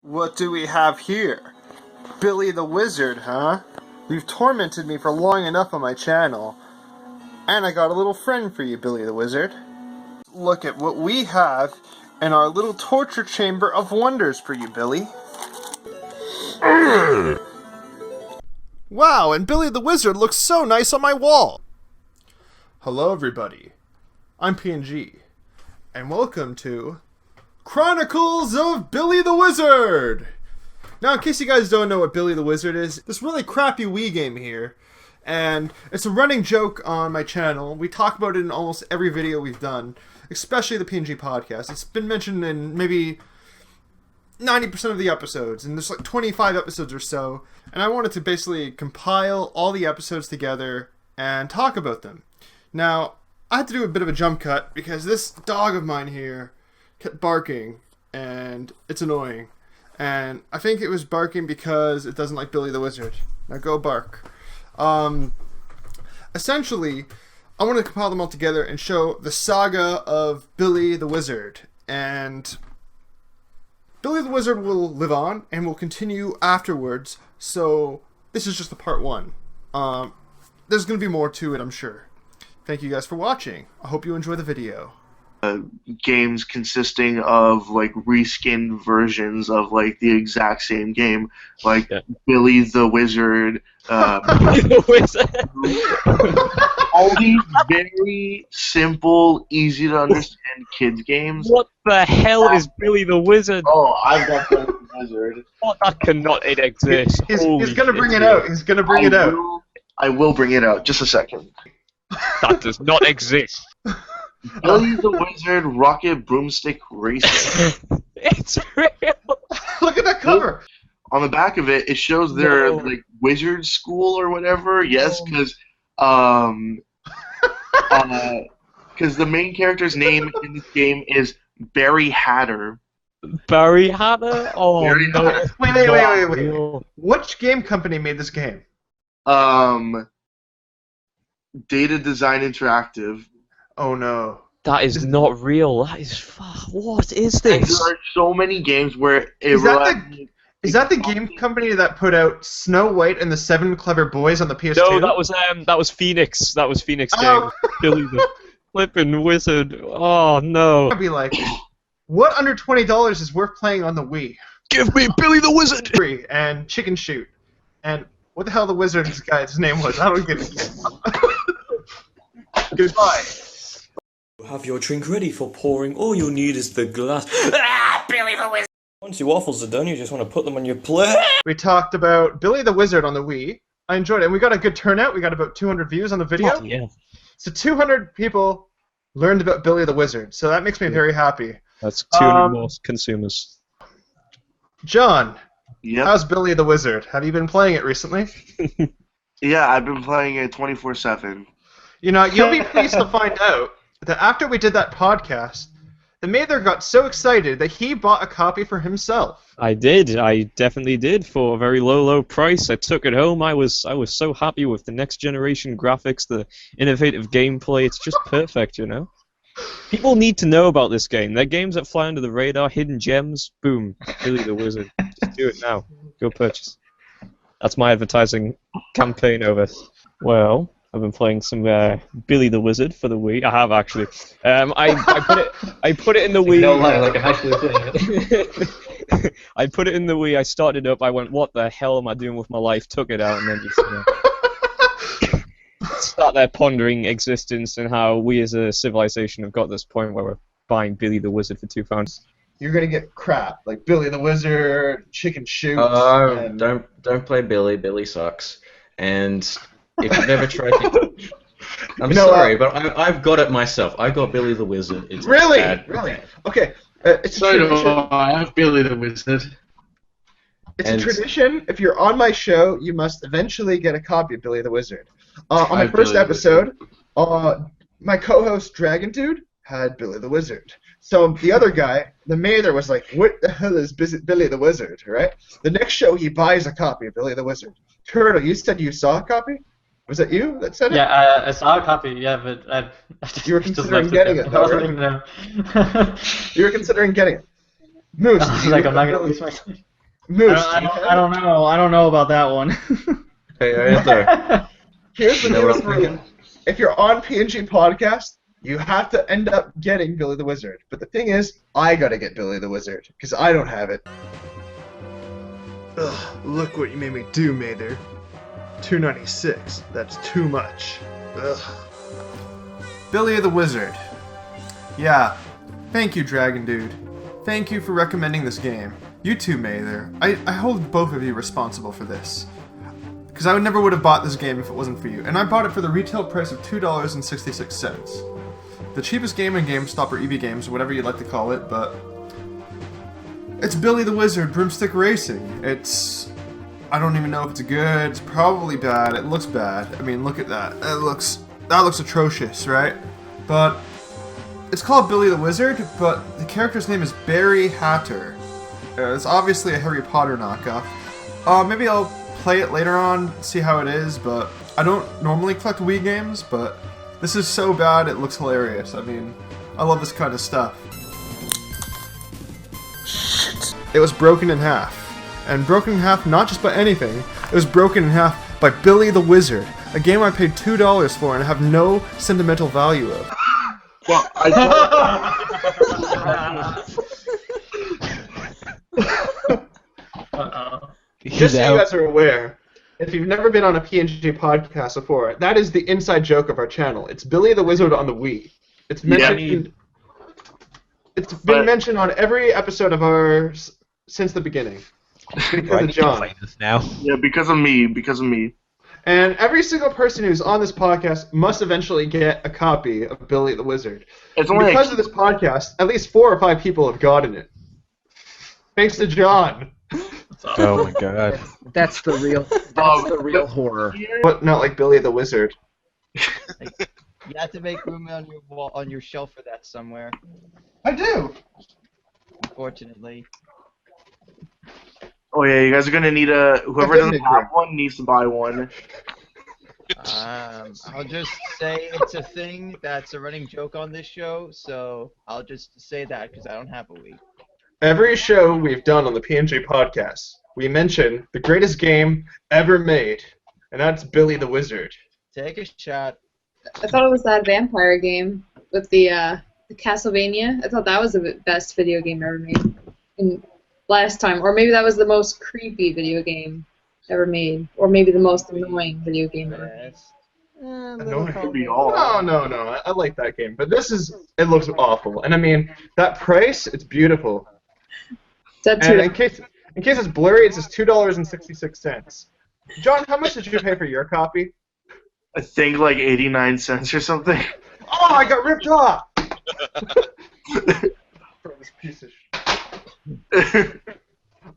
What do we have here? Billy the Wizard, huh? You've tormented me for long enough on my channel. And I got a little friend for you, Billy the Wizard. Look at what we have in our little torture chamber of wonders for you, Billy. Wow, and Billy the Wizard looks so nice on my wall! Hello everybody, I'm PNG, and welcome to Chronicles of Billy the Wizard! Now, in case you guys don't know what Billy the Wizard is, this really crappy Wii game here, and it's a running joke on my channel. We talk about it in almost every video we've done, especially the PNG Podcast. It's been mentioned in maybe 90% of the episodes, and there's like 25 episodes or so, and I wanted to basically compile all the episodes together and talk about them. Now, I had to do a bit of a jump cut because this dog of mine here kept barking, and it's annoying. And I think it was barking because it doesn't like Billy the Wizard. Now go bark. Essentially, I want to compile them all together and show the saga of Billy the Wizard. And Billy the Wizard will live on and will continue afterwards. So this is just the part one. There's going to be more to it, I'm sure. Thank you guys for watching. I hope you enjoy the video. Games consisting of like reskinned versions of like the exact same game, like Billy the Wizard. Billy the Wizard. All these very simple, easy to understand kids games. What the hell is Billy the Wizard? Oh, I got Billy the Wizard. What? That cannot exist. He's gonna bring it out. He's gonna bring it out. I will bring it out. Just a second. That does not exist. Billy the Wizard Rocket Broomstick Racer. It's real. Look at that cover. On the back of it, it shows their like wizard school or whatever. Yes, because the main character's name in this game is Barry Hatter. Barry Hatter? Oh, Barry no. Hatter. Wait. Which game company made this game? Data Design Interactive. Oh no. That is not real. That is what is And this? there are so many games where Is that the game company that put out Snow White and the Seven Clever Boys on the PS2? No, that was Phoenix. That was Phoenix game. Billy the flippin' Wizard. Oh no. I'd be like, what under $20 is worth playing on the Wii? Give me Billy the Wizard. Free and Chicken Shoot. And what the hell the wizard's guy's name was? I don't get it. Goodbye. Have your drink ready for pouring. All you'll need is the glass. Billy the Wizard! Once your waffles are done, you just want to put them on your plate. We talked about Billy the Wizard on the Wii. I enjoyed it, and we got a good turnout. We got about 200 views on the video. Oh, yeah. So 200 people learned about Billy the Wizard, so that makes me very happy. That's 200 more consumers. John, Yep. how's Billy the Wizard? Have you been playing it recently? Yeah, I've been playing it 24/7. You know, you'll be pleased to find out that after we did that podcast, the Mather got so excited that he bought a copy for himself. I did. I definitely did for a very low price. I took it home. I was so happy with the next generation graphics, the innovative gameplay. It's just perfect, you know. People need to know about this game. They're games that fly under the radar, hidden gems. Boom, Billy the Wizard. Just do it now. Go purchase. That's my advertising campaign over. Well, I've been playing some Billy the Wizard for the Wii. I have actually. I put it in the Wii. No lie, like I'm actually playing it. I put it in the Wii. I started up. I went, what the hell am I doing with my life? Took it out and then just start there pondering existence and how we as a civilization have got to this point where we're buying Billy the Wizard for £2. You're gonna get crap like Billy the Wizard, Chicken Shoot. Oh, don't play Billy. Billy sucks. And if you've never tried it, I'm sorry, but I've got it myself. I got Billy the Wizard. It's Really? bad. Really? Okay. It's a So do tradition. I have Billy the Wizard. It's a tradition. If you're on my show, you must eventually get a copy of Billy the Wizard. On my first episode, my co-host Dragon Dude had Billy the Wizard. So the other guy, the Mather, was like, "What the hell is Billy the Wizard?" Right? The next show, he buys a copy of Billy the Wizard. Turtle, you said you saw a copy? Was that you that said it? Yeah, I saw a copy, yeah, but I You were just considering left getting there. it, though, I wasn't right? even there. You were considering getting it. Moose. I was like, I'm not gonna lose my time. Moose, I don't know. I don't know about that one. Hey, answer. Here's the You know what newest I'm thinking? rule. If you're on PNG Podcast, you have to end up getting Billy the Wizard. But the thing is, I gotta get Billy the Wizard, because I don't have it. Ugh, look what you made me do, Mather. $2.96. That's too much. Ugh. Billy the Wizard. Yeah. Thank you, Dragon Dude. Thank you for recommending this game. You too, Mather. I hold both of you responsible for this. Because I never would have bought this game if it wasn't for you. And I bought it for the retail price of $2.66. The cheapest game in GameStop or EB Games, whatever you'd like to call it, but... It's Billy the Wizard Broomstick Racing. It's... I don't even know if it's good. It's probably bad. It looks bad. I mean, look at that. That looks atrocious, right? But... It's called Billy the Wizard, but the character's name is Barry Hatter. It's obviously a Harry Potter knockoff. Maybe I'll play it later on, see how it is, but I don't normally collect Wii games, but this is so bad it looks hilarious. I mean, I love this kind of stuff. It was broken in half. And broken in half not just by anything, it was broken in half by Billy the Wizard, a game I paid $2 for and have no sentimental value of. Well, I Just so you guys are aware, if you've never been on a PNG podcast before, that is the inside joke of our channel. It's Billy the Wizard on the Wii. It's mentioned. It's been mentioned on every episode of ours since the beginning. Because of John. Play this now. Yeah, because of me. And every single person who's on this podcast must eventually get a copy of Billy the Wizard. It's only Because of this podcast, at least 4 or 5 people have gotten it. Thanks to John. Oh my god. That's the real horror. But not like Billy the Wizard. You have to make room on your wall, on your shelf for that somewhere. I do. Unfortunately. Oh yeah, you guys are gonna need whoever doesn't have one needs to buy one. I'll just say it's a thing that's a running joke on this show, so I'll just say that because I don't have a Wii. Every show we've done on the PNG podcast, we mention the greatest game ever made, and that's Billy the Wizard. Take a shot. I thought it was that vampire game with the Castlevania. I thought that was the best video game ever made. Last time, or maybe that was the most creepy video game ever made, or maybe the most annoying video game ever made. Annoying. Could be all. No. I like that game, but it looks awful. And I mean, that price, it's beautiful. That's And in case it's blurry, it says $2.66. John, how much did you pay for your copy? I think like 89 cents or something. Oh, I got ripped off! For this piece of shit.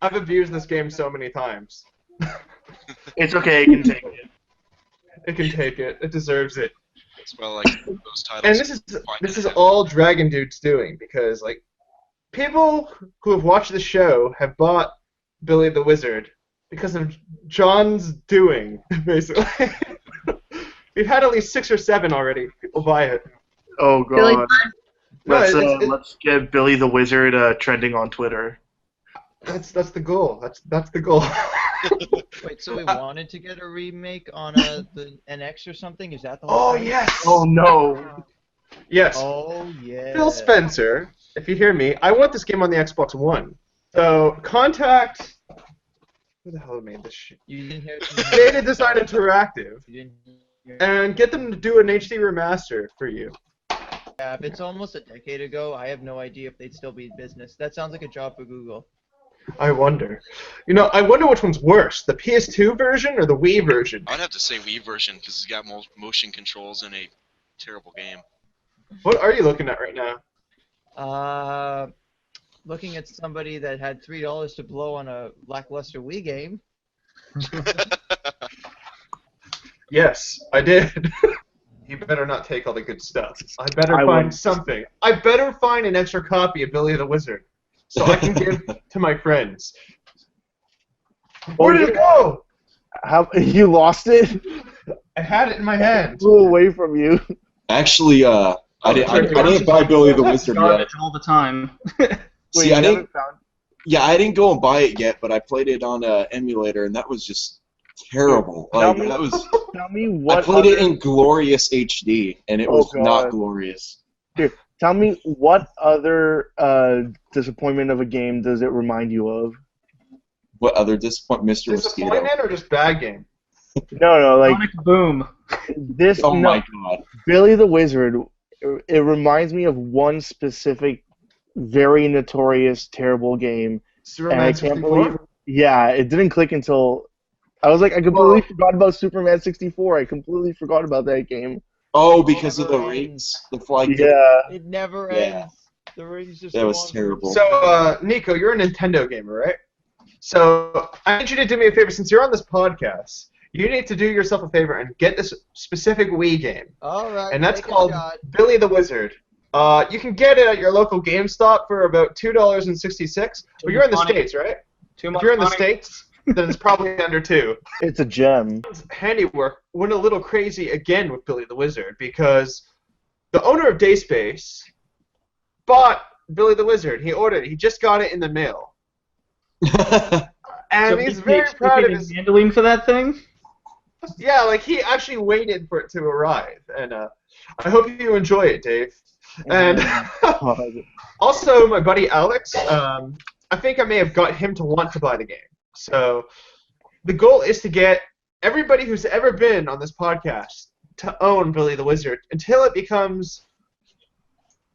I've abused this game so many times. It's okay, it can take it. It can take it. It deserves it. It's well like those titles. And this is all Dragon Dude's doing, because like people who have watched the show have bought Billy the Wizard because of John's doing, basically. We've had at least 6 or 7 already. People buy it. Oh god. Billy, Let's get Billy the Wizard trending on Twitter. That's the goal. That's the goal. Wait, so we wanted to get a remake on the NX or something? Is that the whole Oh thing? yes. Oh no. Yes. Oh yeah. Phil Spencer, if you hear me, I want this game on the Xbox One. So contact. Who the hell made this shit? You didn't hear Data Design Interactive, You didn't hear and get them to do an HD remaster for you. Yeah, if it's almost a decade ago, I have no idea if they'd still be in business. That sounds like a job for Google. I wonder. I wonder which one's worse, the PS2 version or the Wii version? I'd have to say Wii version because it's got motion controls in a terrible game. What are you looking at right now? Looking at somebody that had $3 to blow on a lackluster Wii game. Yes, I did. You better not take all the good stuff. I better find something. I better find an extra copy of Billy the Wizard so I can give to my friends. Where did it go? How you lost it? I had it in my hand. It flew away from you. Actually, I didn't buy Billy the Wizard yet. Garbage all the time. Wait, See, I didn't. Yeah, I didn't go and buy it yet, but I played it on an emulator, and that was just terrible. Like that was. Tell me what. I played it in glorious HD, and it was not glorious. Here, tell me what other disappointment of a game does it remind you of? What other disappointment, Mr. Mosquito? Disappointment or just bad game? No, like Sonic Boom. this. Oh no, my god! Billy the Wizard. It reminds me of one specific, very notorious, terrible game. Superman 64? Yeah, it didn't click until I was like, I completely forgot about Superman 64. I completely forgot about that game. Oh, because of the rings, the flight. Yeah. It never ends. The rings just. That was terrible. So, Nico, you're a Nintendo gamer, right? So, I need you to do me a favor. Since you're on this podcast, you need to do yourself a favor and get this specific Wii game. All right. And that's called Billy the Wizard. You can get it at your local GameStop for about $2.66. But you're in the States, right? If you're in the States, then it's probably under $2. It's a gem. Handiwork went a little crazy again with Billy the Wizard because the owner of Dayspace bought Billy the Wizard. He ordered it. He just got it in the mail. And he's very proud of his handling for that thing. Yeah, like he actually waited for it to arrive, and I hope you enjoy it, Dave. And also, my buddy Alex, I think I may have got him to want to buy the game. So the goal is to get everybody who's ever been on this podcast to own Billy the Wizard until it becomes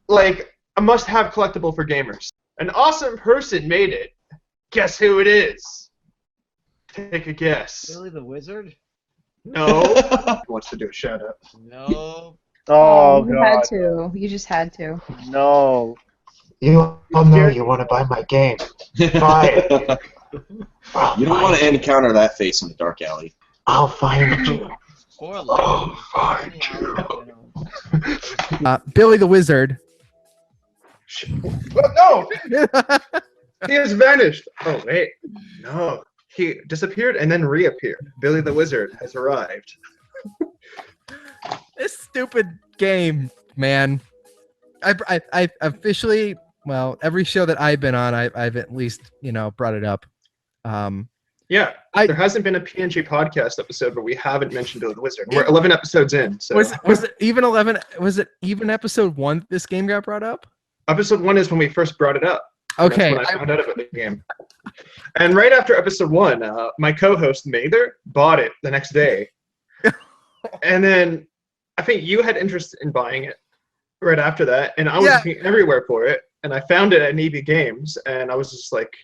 like a must-have collectible for gamers. An awesome person made it. Guess who it is? Take a guess. Billy the Wizard? No. He wants to do a shout out. No. Oh, you God. had to. You just had to. No. You all know you want to buy my game. Buy it. You don't want to encounter that face in the dark alley. I'll find you. Or I'll find you. Billy the Wizard. No! He has vanished. Oh, wait. No. He disappeared and then reappeared. Billy the Wizard has arrived. This stupid game, man. I officially, well, every show that I've been on, I've at least, brought it up. Yeah, there hasn't been a PNG podcast episode where we haven't mentioned Billy the Wizard. We're 11 episodes in. So. Was it even 11? Was it even episode 1 this game got brought up? Episode 1 is when we first brought it up. Okay. That's when I found out about the game. And right after episode 1, my co-host Mather bought it the next day. And then I think you had interest in buying it right after that, and I was looking everywhere for it, and I found it at EB Games, and I was just like,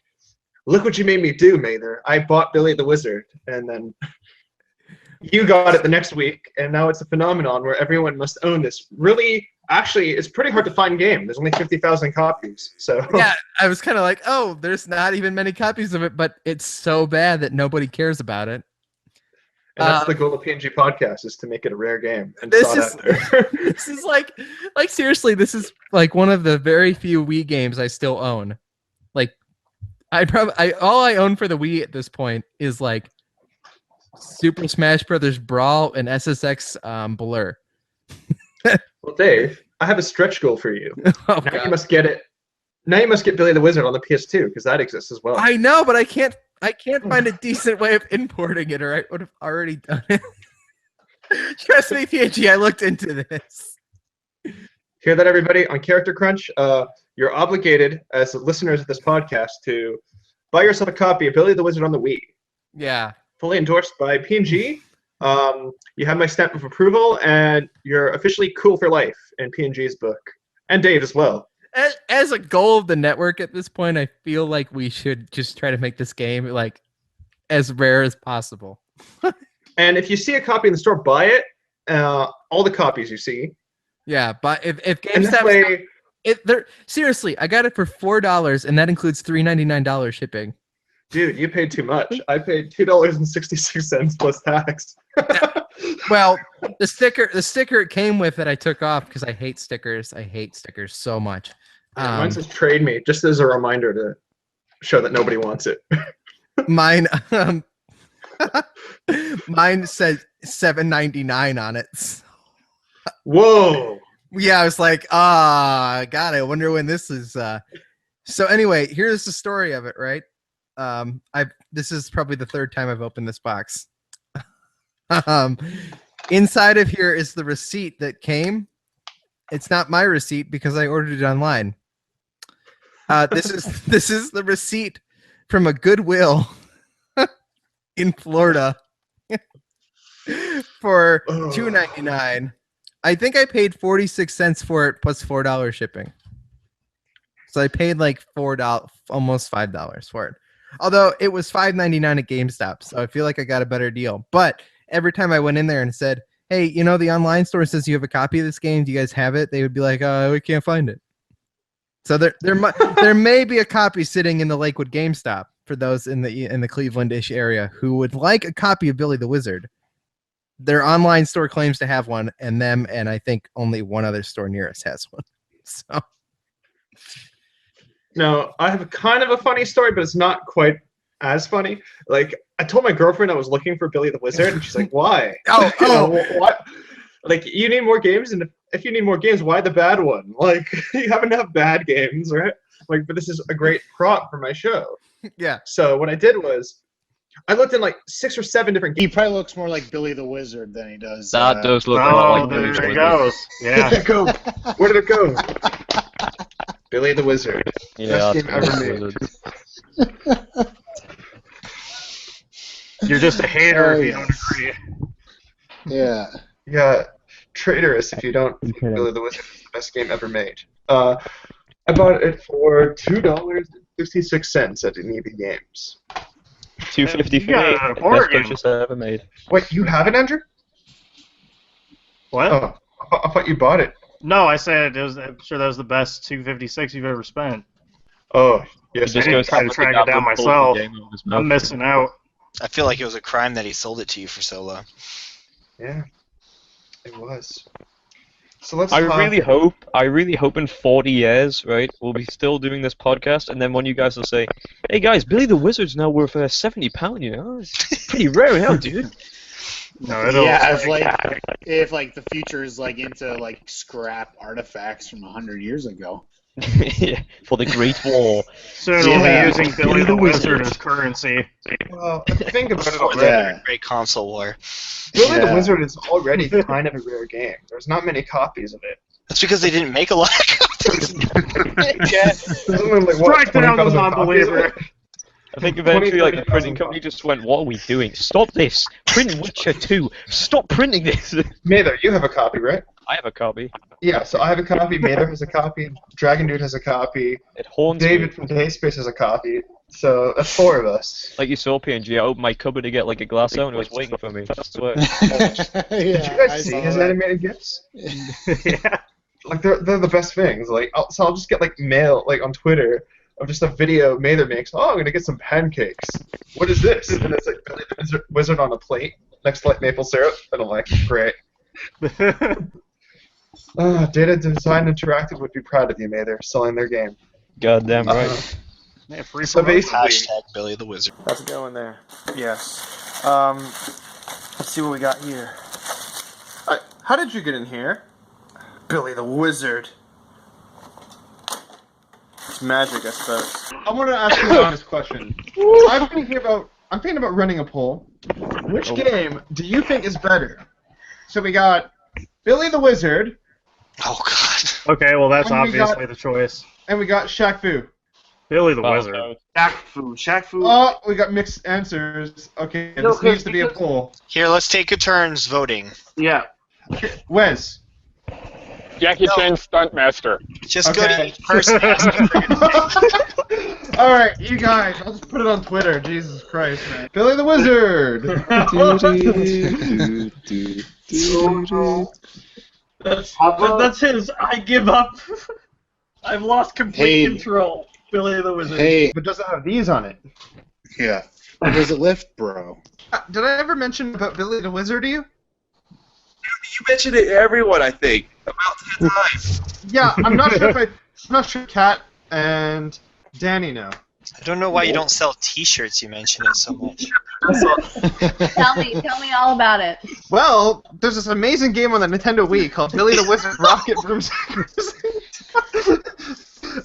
look what you made me do, Mather. I bought Billy the Wizard, and then you got it the next week, and now it's a phenomenon where everyone must own this. Really, actually, it's pretty hard to find game. There's only 50,000 copies, so... Yeah, I was kind of like, oh, there's not even many copies of it, but it's so bad that nobody cares about it. And that's the goal of PNG Podcast, is to make it a rare game and this sought is after. this is like seriously, this is like one of the very few Wii games I still own. Like, all I own for the Wii at this point is like Super Smash Brothers Brawl and SSX Blur. Well, Dave, I have a stretch goal for you. Oh, now God. you must get it. Now you must get Billy the Wizard on the PS2 because that exists as well. I know, but I can't find a decent way of importing it, or I would have already done it. Trust me, PNG, I looked into this. Hear that, everybody? On Character Crunch, you're obligated, as listeners of this podcast, to buy yourself a copy of Billy the Wizard on the Wii. Yeah. Fully endorsed by PNG. You have my stamp of approval, and you're officially cool for life in PNG's book. And Dave as well. As a goal of the network at this point, I feel like we should just try to make this game like as rare as possible. And if you see a copy in the store, buy it. All the copies you see. Yeah, but if And this way, seriously, I got it for $4, and that includes $3.99 shipping. dude, you paid too much. I paid $2.66 plus tax. Well, the sticker it came with that I took off because I hate stickers. I hate stickers so much. Mine says trade me, just as a reminder to show that nobody wants it. Mine said $7.99 on it. Whoa. Yeah, I was like, God, I wonder when this is So anyway, here's the story of it, right? This is probably the third time I've opened this box. Inside of here is the receipt that came. It's not my receipt because I ordered it online. This is the receipt from a Goodwill in Florida for $2.99. I think I paid 46 cents for it plus $4 shipping. So I paid like $4, almost $5 for it. Although it was $5.99 at GameStop, so I feel like I got a better deal. But every time I went in there and said, "Hey, you know, the online store says you have a copy of this game. Do you guys have it?" They would be like, "We can't find it." So there may be a copy sitting in the Lakewood GameStop for those in the Cleveland-ish area who would like a copy of Billy the Wizard. Their online store claims to have one, and I think only one other store near us has one. So. No, I have kind of a funny story, but it's not quite as funny. Like, I told my girlfriend I was looking for Billy the Wizard, and she's like, "Why?" What? Like, you need more games, and if you need more games, why the bad one? Like, you have enough bad games, right? Like, but this is a great prop for my show. Yeah. So what I did was, I looked in like 6 or 7 different games. He probably looks more like Billy the Wizard than he does. That does look a lot like Billy the Wizard. There it goes. Yeah. Where did it go? Billy the Wizard. Yeah, Best game ever made. You're just a hater if you don't agree. Yeah. Yeah, traitorous if you don't think Billy the Wizard is the best game ever made. I bought it for $2.66 at an EB Games. $2.50 for me. Best purchase I ever made. Wait, you have it, Andrew? What? Oh, I thought you bought it. No, I said I'm sure that was the best $2.56 you've ever spent. Oh, yes. I didn't try to track it down myself. I'm missing out. I feel like it was a crime that he sold it to you for so low. Yeah, it was. So let's. I really hope in 40 years, right, we'll be still doing this podcast, and then one of you guys will say, "Hey guys, Billy the Wizard's now worth £70. You know, it's pretty rare now, dude." No, if the future is like into like scrap artifacts from 100 years ago. Yeah, for the Great War. So we'll be using Billy the Wizard as currency. Well, think about it For the Great Console War. Billy the Wizard is already kind of a rare game. There's not many copies of it. That's because they didn't make a lot of copies. Yeah. Strike down the non-believer. I think eventually, like, the printing company just went, "What are we doing? Stop this! Print Witcher 2! Stop printing this!" Mather, you have a copy, right? I have a copy. Yeah, so I have a copy, Mather has a copy, Dragon Dude has a copy, It haunts David me. from Dayspace has a copy, so that's 4 of us. Like you saw, PNG, I opened my cupboard to get, like, a glass out, and it was waiting for me. I swear. Did you guys see his animated GIFs? Yeah. Like, they're the best things. Like, I'll just get, like, mail, like, on Twitter, of just a video Mather makes. "Oh, I'm gonna get some pancakes. What is this?" And it's like Billy the Wizard on a plate next to like maple syrup. And I'm like, great. Data Design Interactive would be proud of you, Mather, selling their game. Goddamn right. Yeah, free So basically, Hashtag Billy the Wizard. how's it going there? Yes. Let's see what we got here. How did you get in here? Billy the Wizard. It's magic, I suppose. I want to ask you an honest question. I'm thinking about running a poll. Which game do you think is better? So we got Billy the Wizard. Oh God. Okay, well that's And we got- obviously the choice. And we got Shaq Fu. Billy the Wizard. Shaq Fu. Oh, we got mixed answers. Okay, No, this needs to be a because- poll. Here, let's take a turns voting. Yeah. Wes. Jackie Chan Stuntmaster. Just go to Okay. each person. All right, you guys. I'll just put it on Twitter. Jesus Christ, man. Billy the Wizard. That's his. I give up. I've lost complete control. Billy the Wizard. Hey. But does it have these on it? Yeah. Does it lift, bro? Did I ever mention about Billy the Wizard to you? You mentioned it to everyone, I think, about 10 times. Yeah, I'm not sure I'm not sure Kat and Danny know. I don't know why you don't sell T-shirts. You mention it so much. Tell me all about it. Well, there's this amazing game on the Nintendo Wii called Billy the Wizard Rocket Broomstick.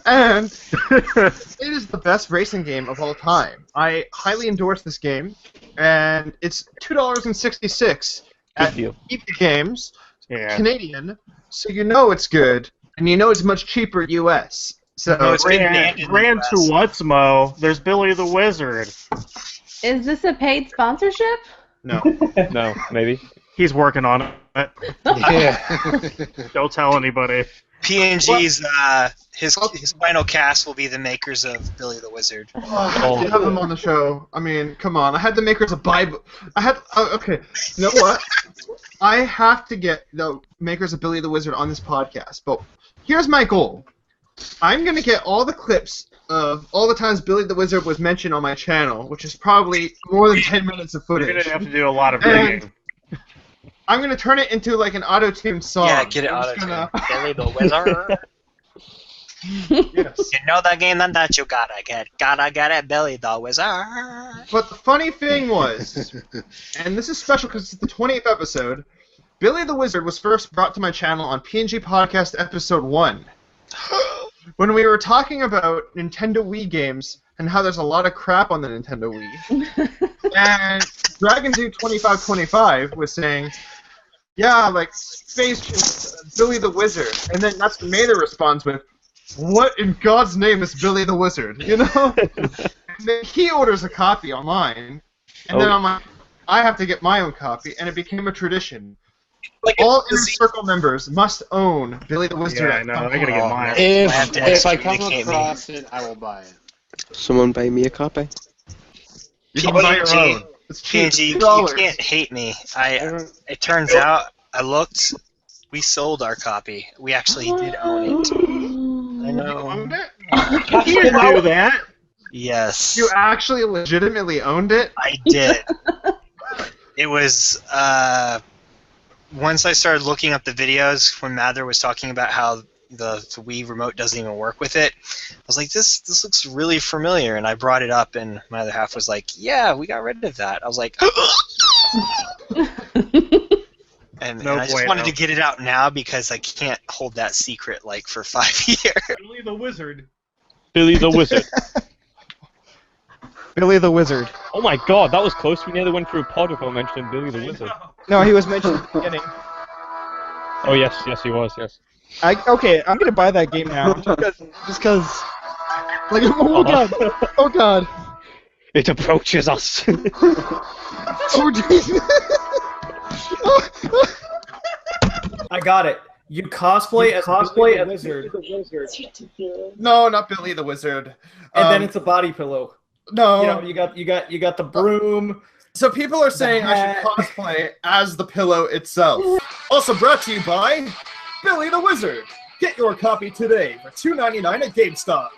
And it is the best racing game of all time. I highly endorse this game, and it's $2.66 at PNG Games, Canadian, so you know it's good, and you know it's much cheaper US. So Gran Turismo, there's Billy the Wizard. Is this a paid sponsorship? No. No, maybe. He's working on it. Yeah. Don't tell anybody. PNG's his final cast will be the makers of Billy the Wizard. I have them on the show. I mean, come on. I had the makers of Bible. Okay. You know what? I have to get the makers of Billy the Wizard on this podcast. But here's my goal. I'm gonna get all the clips of all the times Billy the Wizard was mentioned on my channel, which is probably more than 10 minutes of footage. You're gonna have to do a lot of digging. I'm gonna turn it into like an auto-tuned song. Yeah, get it auto-tuned. Billy the Wizard. Yes. You know the game that you gotta get it, Billy the Wizard. But the funny thing was, and this is special because it's the 20th episode, Billy the Wizard was first brought to my channel on PNG Podcast episode 1. When we were talking about Nintendo Wii games and how there's a lot of crap on the Nintendo Wii. And Dragon Dude 2525 was saying, yeah, like, Space Billy the Wizard. And then that's when Mather responds with, what in God's name is Billy the Wizard? You know? And then he orders a copy online. And then I'm like, I have to get my own copy. And it became a tradition. Like all Inner Circle members must own Billy the Wizard. Yeah, I know. I gotta get mine. If I come across it, I will buy it. Someone buy me a copy. You can buy your own. It's cheap. PNG, you can't hate me. It turns out, I looked, we sold our copy. We actually did own it. I know. You owned it? You didn't do that. Yes. You actually legitimately owned it? I did. It was, once I started looking up the videos when Mather was talking about how the Wii remote doesn't even work with it, I was like, this looks really familiar, and I brought it up, and my other half was like, yeah, we got rid of that. I was like, and I just wanted to get it out now because I can't hold that secret like for 5 years. Billy the Wizard. Billy the Wizard. Billy the Wizard. Oh my god, that was close. We nearly went through a pod without mentioning Billy the Wizard. No, he was mentioned at the beginning. Oh yes, he was, yes. Okay, I'm gonna buy that game now, just cause. Like, oh god, oh god. It approaches us. Oh jeez. I got it. You cosplay as Billy the Wizard. It's ridiculous. No, not Billy the Wizard. And then it's a body pillow. No. You know, you got the broom. So people are saying I should cosplay as the pillow itself. Also brought to you by Billy the Wizard. Get your copy today for $2.99 at GameStop.